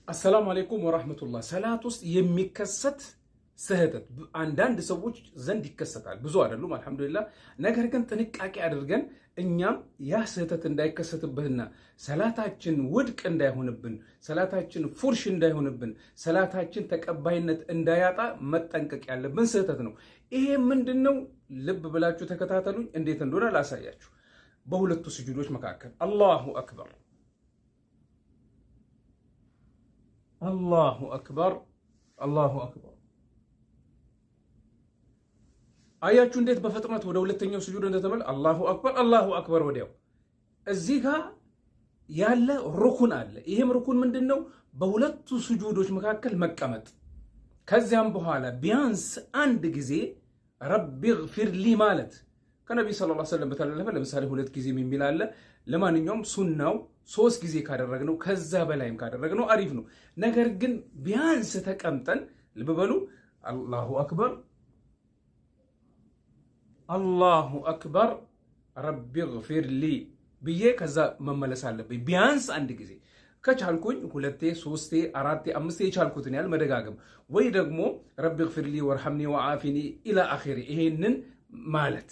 አሰላሙ አለይኩም ወራህመቱላህ። ሰላት ውስጥ የሚከሰት ስህተት አንዳንድ ሰዎች ዘንድ ይከሰታል፣ ብዙ አይደሉም አልሐምዱሊላህ። ነገር ግን ጥንቃቄ አድርገን እኛም ያ ስህተት እንዳይከሰትብንና ሰላታችን ውድቅ እንዳይሆንብን፣ ሰላታችን ፉርሽ እንዳይሆንብን፣ ሰላታችን ተቀባይነት እንዳያጣ መጠንቀቅ ያለብን ስህተት ነው። ይሄ ምንድነው? ልብ ብላችሁ ተከታተሉኝ። እንዴት እንደሆነ ላሳያችሁ። በሁለቱ ስጁዶች መካከል አላሁ አክበር አላሁ አክበር አላሁ አክበር። አያችሁ እንዴት በፍጥነት ወደ ሁለተኛው ስጁድ እንደተመለ አላሁ አክበር አላሁ አክበር። ወዲያው እዚህ ጋር ያለ ሩኩን አለ። ይሄም ሩኩን ምንድነው? በሁለቱ ስጁዶች መካከል መቀመጥ። ከዚያም በኋላ ቢያንስ አንድ ጊዜ ረቢ ግፊር ሊ ማለት ከነብዩ ሰለላሁ ዐለይሂ ወሰለም በተላለፈ ለምሳሌ 2 ጊዜ የሚል አለ። ለማንኛውም ሱናው 3 ጊዜ ካደረግነው ከዛ በላይም ካደረግነው አሪፍ ነው። ነገር ግን ቢያንስ ተቀምጠን ልብ በሉ አላሁ አክበር አላሁ አክበር ረቢ ግፊር ሊ ብዬ ከዛ መመለስ አለብኝ ቢያንስ አንድ ጊዜ። ከቻልኩኝ 2፣ 3፣ 4፣ 5 የቻልኩትን ያህል መደጋገም፣ ወይ ደግሞ ረቢ ግፊር ሊ ወርሐምኒ ወዓፊኒ ኢላ አኺሪ ይሄንን ማለት።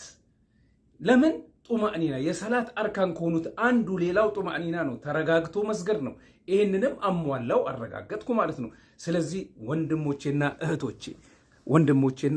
ለምን? ጡማእኒና የሰላት አርካን ከሆኑት አንዱ ሌላው ጡማእኒና ነው፣ ተረጋግቶ መስገድ ነው። ይሄንንም አሟላው አረጋገጥኩ ማለት ነው። ስለዚህ ወንድሞቼና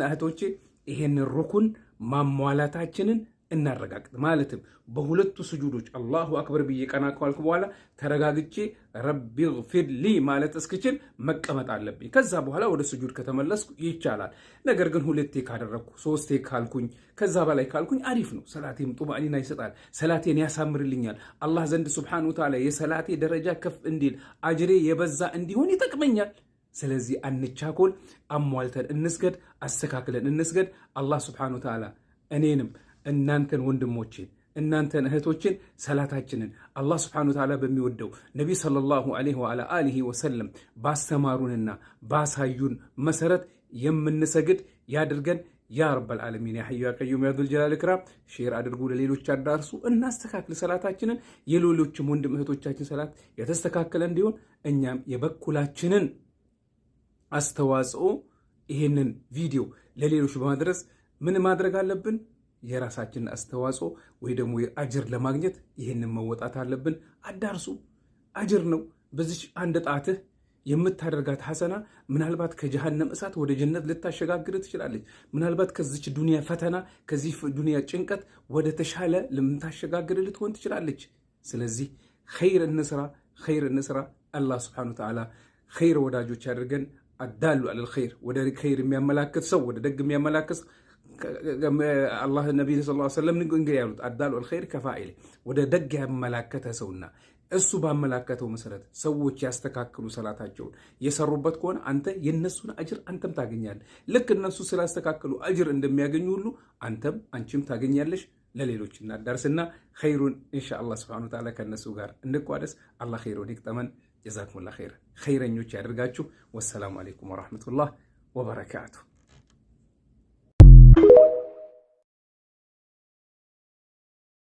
እህቶቼ ይሄንን ሩኩን ማሟላታችንን እናረጋግጥ። ማለትም በሁለቱ ስጁዶች አላሁ አክበር ብዬ ቀና ካልኩ በኋላ ተረጋግጬ ረቢ ግፊር ሊ ማለት እስክችል መቀመጥ አለብኝ። ከዛ በኋላ ወደ ስጁድ ከተመለስኩ ይቻላል። ነገር ግን 2 ካደረግኩ 3 ካልኩኝ ከዛ በላይ ካልኩኝ አሪፍ ነው። ሰላቴም ጡማእኒና ይሰጣል፣ ሰላቴን ያሳምርልኛል። አላህ ዘንድ ሱብሓነሁ ወተዓላ የሰላቴ ደረጃ ከፍ እንዲል አጅሬ የበዛ እንዲሆን ይጠቅመኛል። ስለዚህ አንቻኮል፣ አሟልተን እንስገድ፣ አስተካክለን እንስገድ። አላህ ሱብሓነሁ ወተዓላ እኔንም እናንተን ወንድሞቼን እናንተን እህቶችን ሰላታችንን አላህ ሱብሓነሁ ወተዓላ በሚወደው ነቢይ ሰለላሁ ዐለይሂ ወአሊሂ ወሰለም ባስተማሩንና ባሳዩን መሰረት የምንሰግድ ያድርገን። ያ ረበል ዓለሚን ያ ሐዩ ያ ቀዩም ያ ዙል ጀላል ኢክራም። ሼር አድርጉ፣ ለሌሎች አዳርሱ፣ እናስተካክል ሰላታችንን። የሌሎችም ወንድም እህቶቻችን ሰላት የተስተካከለ እንዲሆን እኛም የበኩላችንን አስተዋጽኦ ይሄንን ቪዲዮ ለሌሎች በማድረስ ምን ማድረግ አለብን? የራሳችንን አስተዋጽኦ ወይ ደግሞ አጅር ለማግኘት ይህንን መወጣት አለብን። አዳርሱ፣ አጅር ነው። በዚች አንድ ጣትህ የምታደርጋት ሐሰና ምናልባት ከጀሃነም እሳት ወደ ጀነት ልታሸጋግር ትችላለች። ምናልባት ከዚች ዱንያ ፈተና ከዚህ ዱንያ ጭንቀት ወደ ተሻለ ልምታሸጋግር ልትሆን ትችላለች። ስለዚህ ኸይር እንስራ። አላህ ሱብሓነሁ ወተዓላ ኸይር ወዳጆች ያድርገን። አዳሉ አለል ኸይር፣ ወደ ኸይር የሚያመላክት ሰው፣ ወደ ደግ የሚያመላክት አላህ ነብይ ሰለላሁ ዐለይሂ ወሰለም እንግዲህ ያሉት አዳሉ አልኸይር ከፋኢል፣ ወደ ደግ ያመላከተ ሰውና እሱ ባመላከተው መሰረት ሰዎች ያስተካክሉ ሰላታቸውን የሰሩበት ከሆነ አንተ የነሱን አጅር አንተም ታገኛለህ። ልክ እነሱ ስላስተካከሉ አጅር እንደሚያገኙ ሁሉ አንተም አንቺም ታገኛለሽ። ለሌሎች እናዳርስና ኸይሩን ኢንሻአላህ ሱብሓነሁ ወተዓላ ከነሱ ጋር እንቋደስ። አላህ ኸይሩን ይቅጠመን። ጀዛኩሙላህ ኸይር፣ ኸይረኞች ያደርጋችሁ። ወሰላሙ አለይኩም ወራህመቱላህ ወበረካቱ።